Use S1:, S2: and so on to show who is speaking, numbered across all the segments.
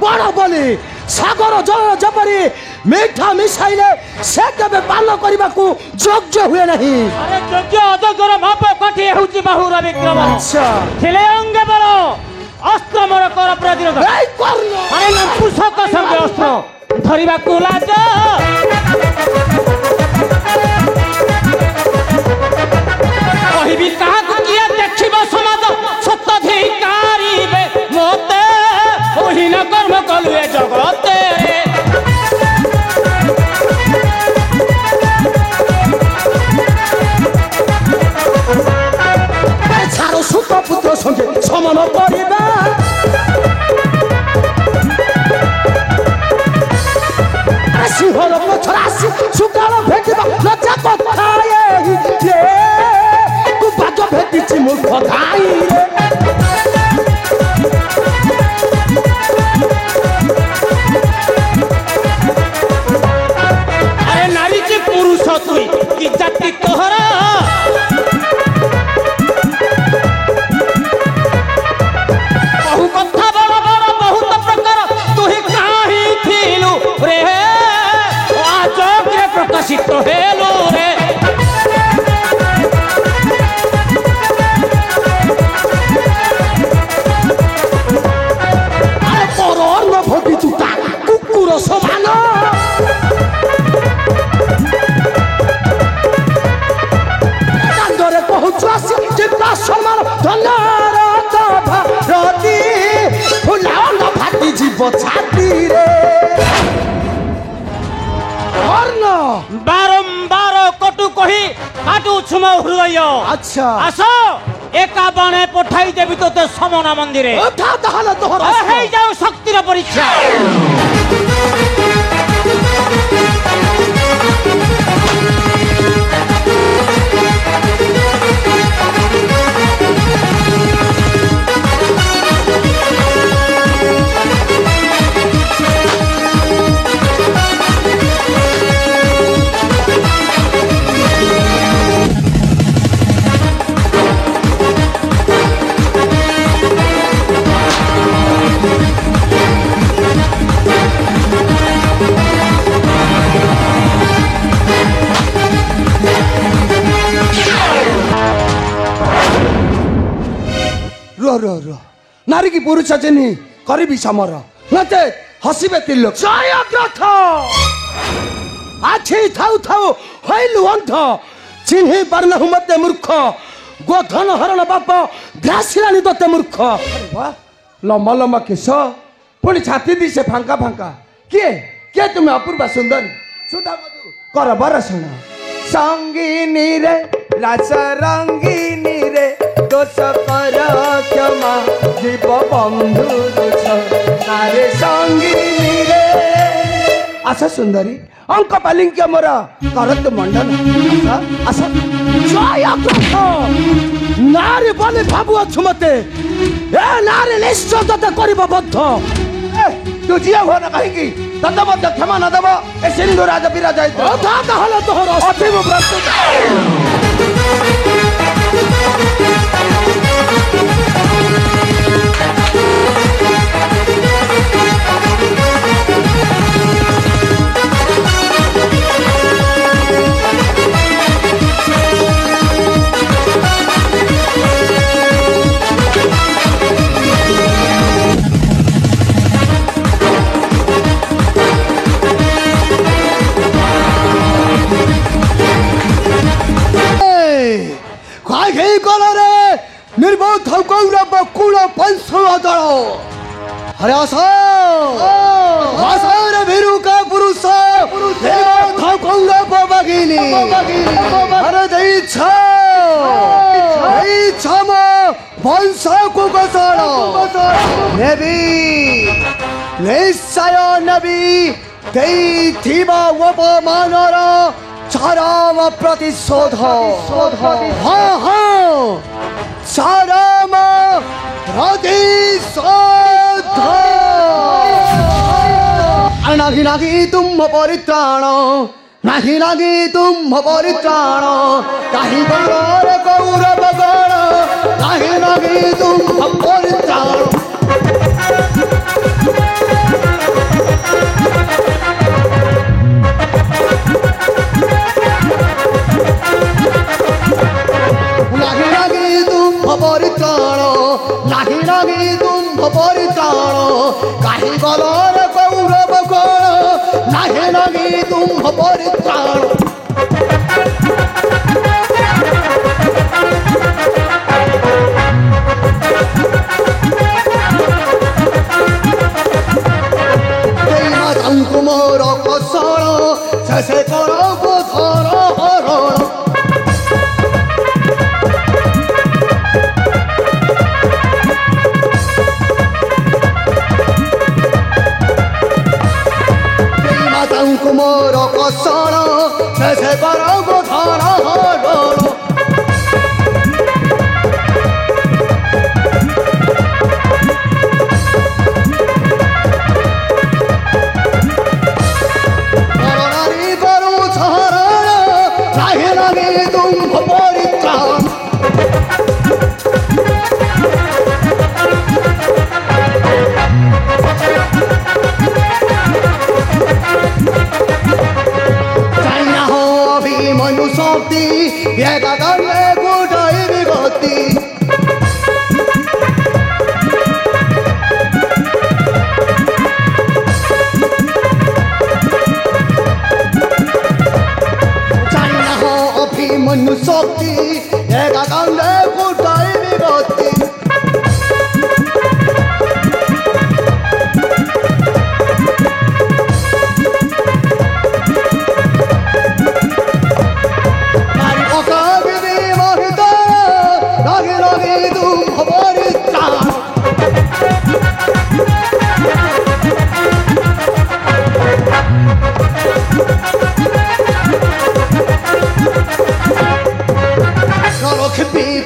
S1: बड़ बोली सागर जल जपरी मीठा मिसाइले से केबे पालन करबा को योग्य हुए नहीं।
S2: अरे योग्य अयोग्यर माप कठी होउची बाहुर विक्रम।
S1: अच्छा
S2: खेले अंगे बल अस्त्र मोर कर प्रतिरोध।
S1: ए कर्ण
S2: अरे नपुंसक संगे अस्त्र धरिबा को लाज। कहिबी कहा किया देखिबो समाज सत्ताधिकारीबे मोते ओहिना कर्म कलुए जगते।
S1: छारो सुत पुत्र संगे समान करिबा सिंहर पछरासी सुकाल भेटिबा लज्जा कथाए ये तू बाज भेटिछि मूर्ख धाई रे।
S2: अरे नारी के पुरुष तुई की जाति तोहरा बहु कथा बड़ बड़ बहुत प्रकार तुही काहे थिलु रे आज के प्रकाशित हेलो रे।
S1: अरे परर न भोगी तुता कुकुर समान दांडरे कहूछु आसी जितना समान धन्यरत भारती फुलाओ न फाटी जीव छाती रे। कर्ण
S2: बारंबार कटु कही काटु छुम हृदय।
S1: अच्छा
S2: आस एका बाणे पठाई देबी तो समना मंदिरे।
S1: उठा दहल तोहर
S2: हे जाओ शक्तिर परीक्षा।
S1: रो नारी की पुरुष चिन्ही करी समर नचे हसीबे तिलोक जयग्रथ आछि थाउ थाउ हइलु अंध चिन्ही पारनहु मते मूर्ख गोधन हरण बाप ग्रासिलानी तते मूर्ख। अरे वाह लम्बा लम्बा केश पुणी छाती दी से फांका फांका किए तुम्हें अपूर्वा सुंदर सुधा मधु कर बरसण संगीनी रे रास रंगीनी रे दोष कर क्षमा जीव बंधु नारे संगीनी रे। आशा सुंदरी अंक पालिंक्य मोर करत मंडन आशा जयग्रथ नारी बोली भाबु अच्छु मते ए नारी निश्चय तते करिब बद्ध। तू जिया हो ना कहीं तत मध्य क्षमा न देव ए सिंधु राज विराज तोहर अतीब प्रस्तुत। निर्बोध कौरव कुल पंच दल हरे आसार भीरु का पुरुष निर्बोध कौरव भगिनी हरे दैच्छम वंश को गोचर नेबी निश्चय नबी देइथिबा अपमानर चरम प्रतिशोध। हाँ चरम प्रतिशोध। नागी नागी तुम परित्राण नाही नागी तुम परित्राण काही गौर गौरव गण नाही नागी तुम परित्राण।
S3: গলার গৌরব গণ নাহে নাহি তুম পরিত্রাণ কুমোর কষণ শেষে কর ধর হরণ কুমোর কষণ শেষে কর ধর হরণ শক্তি একাগালে গোটাই বিভক্তি চাইনা অভিমন্যু শক্তি একাগালে গোটাই বিভক্তি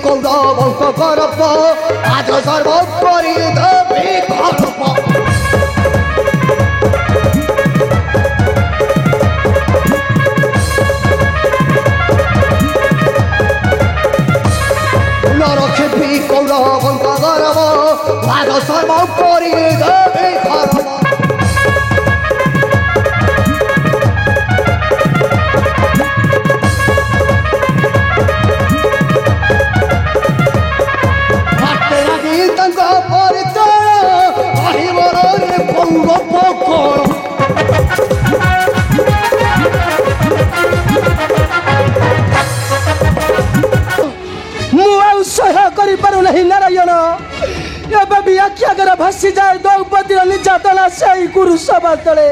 S3: কৌরবঙ্ক গর্ব আজ সর্বোপরি দেবী গর্ব নরক্ষেপী কৌরবঙ্ক গর্ব আজ সর্বোপরি দেবী গর্ব
S1: নারায়ণ ଏବେ ବି ଆଖି ଆଗରେ ଭାସିଯାଏ ଦ୍ରୌପଦୀର ନିର୍ଯାତନା ସେଇ ଗୁରୁ ସଭା ତଳେ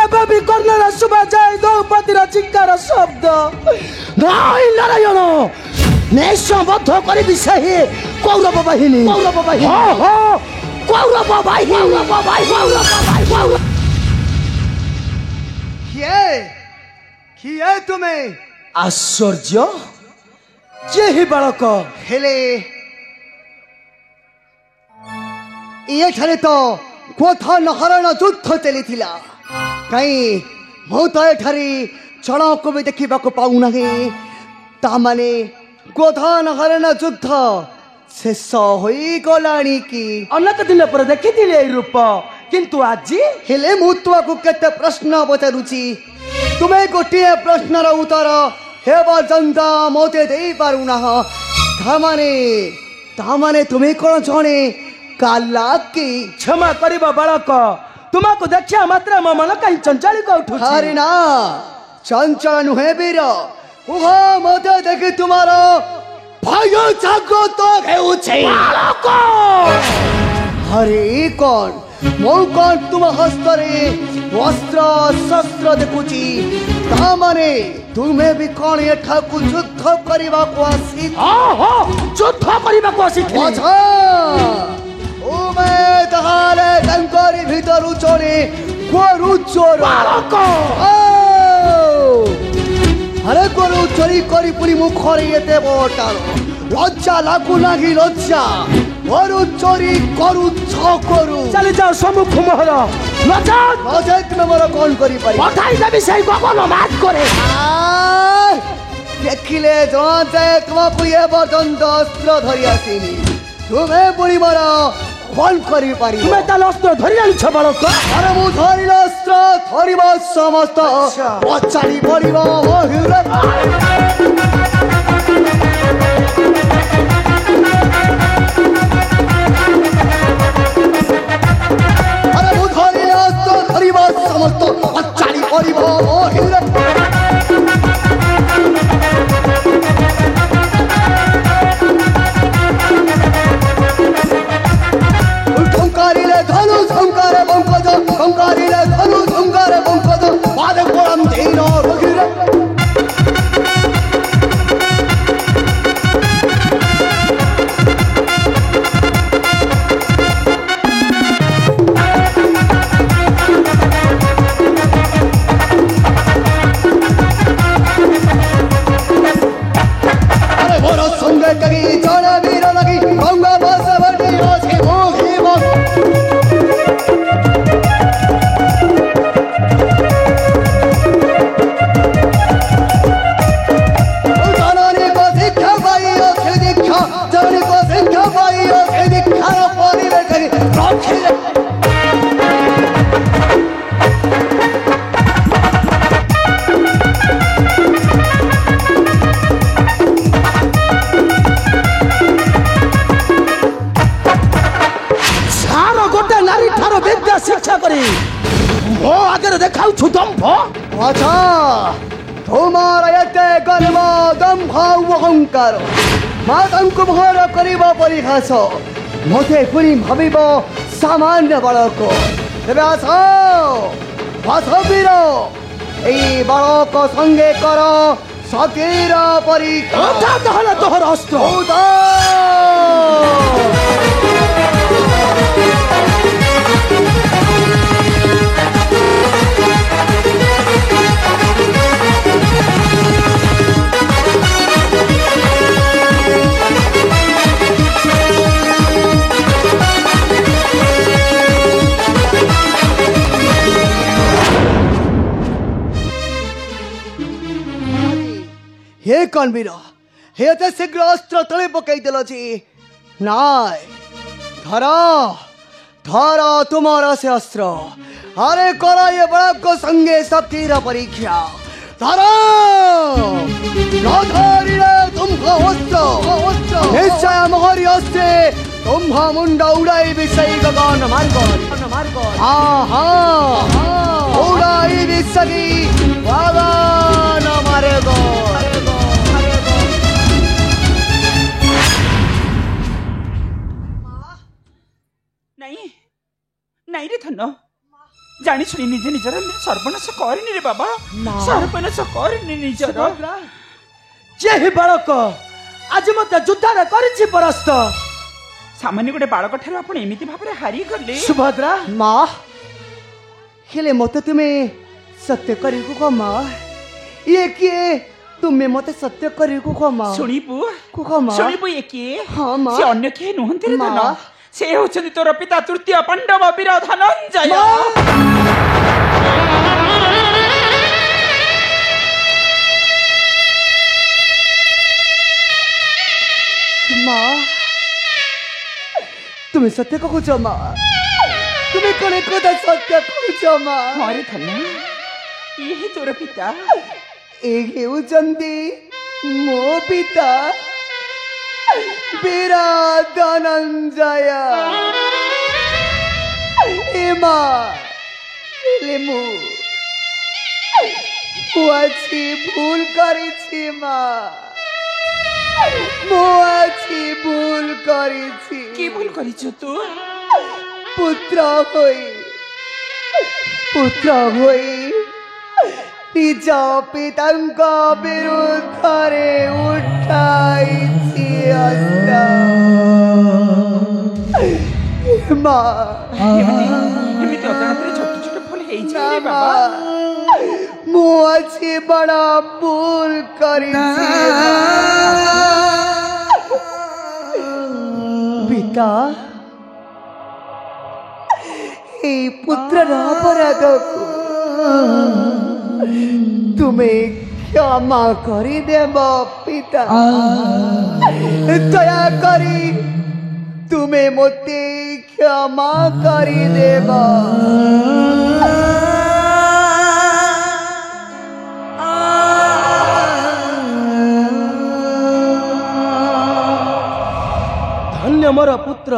S1: ଏବେ ବି କର୍ଣ୍ଣର ଶୁଭାଯାଏ ଦ୍ରୌପଦୀର ଚିତ୍କାର ଶବ୍ଦ ନାଇଁ ନାରାୟଣ ନିଶ୍ଚୟବଦ୍ଧ କରିବି ସେହି କୌରବ ବାହିନୀ କୌରବ ବାହିନୀ
S3: କିଏ ତୁମେ
S1: ଆଶ୍ଚର୍ଯ୍ୟ କେହି ବାଳକ
S3: ହେଲେ ଏଠାରେ ତ ଗୋଧନ ହରଣ ଯୁଦ୍ଧ ଚାଲିଥିଲା କାହିଁ ମୁଁ ତ ଏଠାରେ ଜଣକୁ ବି ଦେଖିବାକୁ ପାଉନାହିଁ ତାମାନେ ଗୋଧନ ହରଣ ଯୁଦ୍ଧ ଶେଷ ହୋଇଗଲାଣି କି
S1: ଅନେକ ଦିନ ପରେ ଦେଖିଥିଲି ଏଇ ରୂପ କିନ୍ତୁ ଆଜି
S3: ହେଲେ ମୁଁ ତୁମକୁ କେତେ ପ୍ରଶ୍ନ ପଚାରୁଛି ତୁମେ ଗୋଟିଏ ପ୍ରଶ୍ନର ଉତ୍ତର हे पର୍ଯ୍यंत मते देई पारुनाह तामाने तुम्हें कौन जणे काला की
S1: क्षमा करिबा बालक तुमको देखिया मात्र मो मन कहीं चंचलिक उठु
S3: अरे ना चंचल नुहे वीर कुह मते देखि तुम्हारो भय जागृत हेउछे
S1: बालक
S3: अरे कौन मो कौन तुम हस्तरे वस्त्र शस्त्र देखुची तामाने तुम्हें भी कौन एठाकु युद्ध करिबा को आसी
S1: युद्ध करिबा को आसी
S3: अच्छा ओ मैं तहाले टंकरी भीतर चोरी गोरु चोर
S1: बालक
S3: अरे गोरु चोरी करी पुरी मुखरे एते बटार लज्जा लागु नाही लज्जा गोरु चोरी करू छ करू
S1: चली जाओ सम्मुख मोहर
S3: लज्जा तुम मोर कौन करी पारी
S1: पठाई देबी सेई गगन मात करे
S3: देखिले जते तुमको ये पर्यंत अस्त्र धरि आसीनी तुम्हें पुरी मोर कौन करी पारी
S1: तुम्हें ताल अस्त्र धरि आनिछ बालक
S3: अरे मु धरिल अस्त्र धरिबा समस्त पचारी पड़िबो हिरे अरे मु ধঙ্গারে বঙ্কজ ধঙ্গারিলে ধনু ধঙ্গারে বঙ্কজ পাদে পড়াম দিন রঘিরে সঙ্গে কাকি চড়া বীর লাগি গঙ্গা ভাষা ভর্তি আছে মোহে মগ জননী কো শিক্ষা পাইও সে দীক্ষা জননী কো শিক্ষা পাইও সে দীক্ষার পরিবেশ করি রক্ষিলে
S1: शिक्षा करी मो आगे देखाऊ दम्भ
S3: अच्छा तुम्हारा एते गर्व दम्भ अहंकार मातांकु मोहर करिब परिहास मते पुनि भाबिब सामान्य बालक तेबे आस वीर এই বালক সঙ্গে কর সতীর পরীক্ষা
S1: তাহলে তোহর অস্ত্র
S3: हे कणवीर हेते शीघ्र अस्त्र तले पकई देल जी नाय धर धर तुम्हारा से अस्त्र अरे करा ये बड़ा को संगे शक्तिर परीक्षा धर न धरिले तुम्हा अस्त्र निश्चय मोहरी अस्त्रे तुम्हा मुंड उड़ाई विषय गगन मार्ग आहा उड़ाई विषय गगन मार्ग
S2: नहीं नहीं रे धन जानी छुणी निजे निजर सर्वनाश करनी रे बाबा सर्वनाश करनी निजर
S1: जे बालक आज मत युद्ध कर परास्त
S2: सामान्य गोटे बालक ठार आप एमती भाव में हारी गले
S3: सुभद्रा माँ हेले मत तुम्हें सत्य करी को माँ ये किए तुम्हें मत सत्य करी को माँ
S2: शुणीबू ये किए
S3: हाँ माँ
S2: से अन्य किए नुहंती रे धन से होचंदी तोर पिता तृतीय पांडव वीर धनंजय
S3: माँ तुम्हें सत्य कहूच माँ तुम्हें कौन कदा सत्य कहूच माँ
S2: हरे धन ये तोर पिता
S3: ए होचंदी मो पिता वीर धनंजय एमा लेमु हुआची भूल करी माँ मुआची भूल करी
S2: की भूल करी तू
S3: पुत्र होई निज पितांक विरुद्धरे उठाई माँ
S2: एमिति अजाणत छोट छोट भूल हे जाए बाबा
S3: मु अछि बड़ा भूल करी पिता ए पुत्र अपराध को तुम्हें क्षमा करी देव पिता दया करी तुम्हें मते क्षमा करी देव
S1: धन्य मोर पुत्र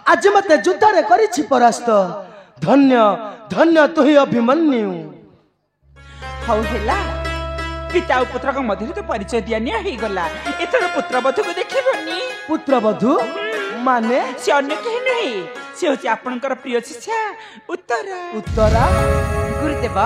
S1: आज मत युद्ध करिछि परास्त धन्य धन्य तुही अभिमन्यु
S2: हौ हेला पिता और पुत्र का मध्य तो परिचय दिया नहीं ही गला इतर पुत्र वधु को देखिबनी
S1: पुत्र वधु माने
S2: से अन्य कहीं नहीं से होची आपनकर प्रिय शिष्या उत्तरा
S3: उत्तरा
S2: गुरुदेव